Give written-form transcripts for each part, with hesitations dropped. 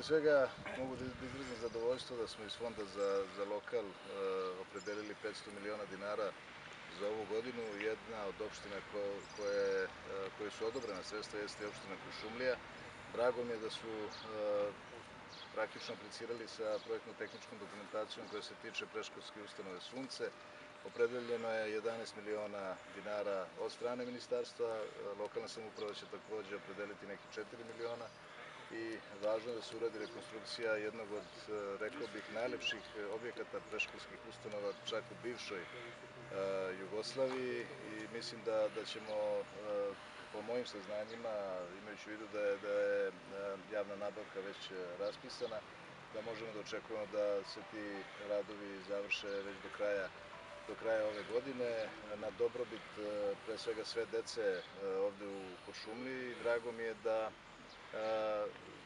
Pre svega mogu da izrazim zadovoljstvo da smo iz Fonda za lokal opredelili 500 miliona dinara za ovu godinu. Jedna od opština koje su odobrena sredstva jeste i opština Kuršumlija. Drago mi je da su praktično aplicirali sa projektno-tehničkom dokumentacijom koja se tiče predškolske ustanove Sunce. Opredeljeno je 11 miliona dinara od strane ministarstva, lokalna samouprava će takođe opredeliti neki 4 miliona i važno je da se uradi rekonstrukcija jednog od, rekao bih, najlepših objekata predškolskih ustanova čak u bivšoj Jugoslaviji i mislim da ćemo po mojim saznanjima, imajući u vidu da je javna nabavka već raspisana, da možemo da očekujemo da se ti radovi završe već do kraja ove godine, na dobrobit pre svega sve dece ovde u Kuršumliji. Drago mi je da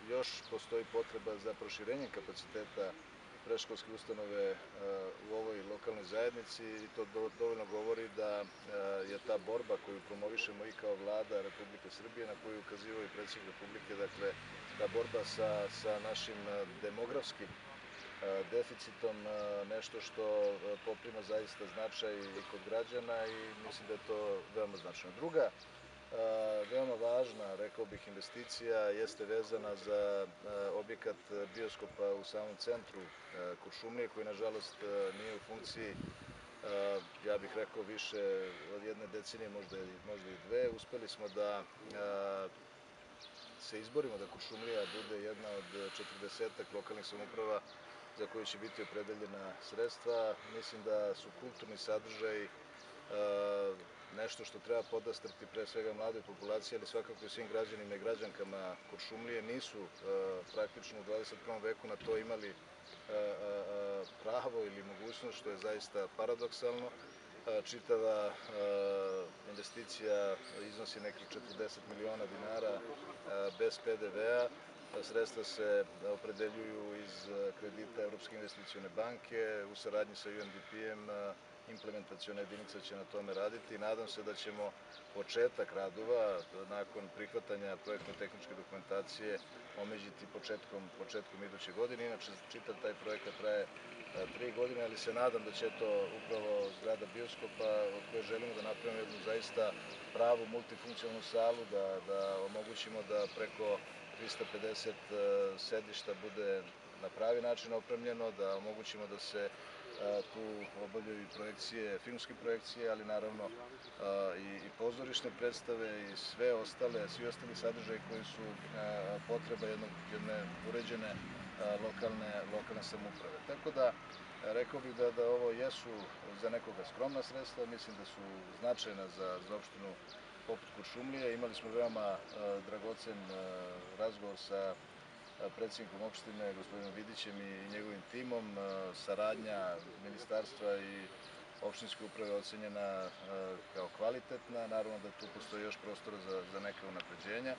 još postoji potreba za proširenjem kapaciteta predškolske ustanove u ovoj lokalnoj zajednici i to dovoljno govori da je ta borba koju promovišemo i kao Vlada Republike Srbije, na koju ukazivao i predsjednik Republike, dakle ta borba sa našim demografskim deficitom, nešto što poprima zaista značaj i kod građana i mislim da je to veoma značajno. Druga veoma važna, rekao bih, investicija jeste vezana za objekat bioskopa u samom centru Kuršumlije, koji nažalost nije u funkciji, ja bih rekao, više od jedne decenije, možda i dve. Uspeli smo da se izborimo da Kuršumlija bude jedna od 40-ak lokalnih samouprava za koju će biti opredeljena sredstva. Mislim da su kulturni sadržaji nešto što treba podastrti pre svega mladoj populaciji, ali svakako i svim građanima i građankama Kuršumlije. Nisu praktično u 21. veku na to imali pravo ili mogućnost, što je zaista paradoksalno. Čitava investicija iznosi nekih 40 miliona dinara bez PDV-a. Sredstva se opredeljuju iz kredita Evropske investicione banke u saradnji sa UNDP-em. Implementaciona jedinica će na tome raditi. Nadam se da ćemo početak radova nakon prihvatanja projektno-tehničke dokumentacije omeđiti početkom iduće godine. Inače, čitav taj projekat traje 3 godine, ali se nadam da će to upravo zgrada bioskopa, od koje želimo da napravimo jednu zaista pravu multifunkcionalnu salu, da omogućimo da preko 350 sedišta bude na pravi način opremljeno, da omogućimo da se tu obavljaju i projekcije, filmske projekcije, ali naravno i pozorišne predstave i svi ostali sadržaji koji su potreba jedne uređene lokalne samouprave. Tako da, rekao bih da ovo jesu za nekoga skromna sredstva, mislim da su značajna za opštinu poput Kuršumlije. Imali smo veoma dragocen razgovor sa predsjednikom opštine, gospodinom Vidićem i njegovim timom. Saradnja ministarstva i opštinske uprave ocenjena kao kvalitetna. Naravno da tu postoji još prostora za neka unapređenja.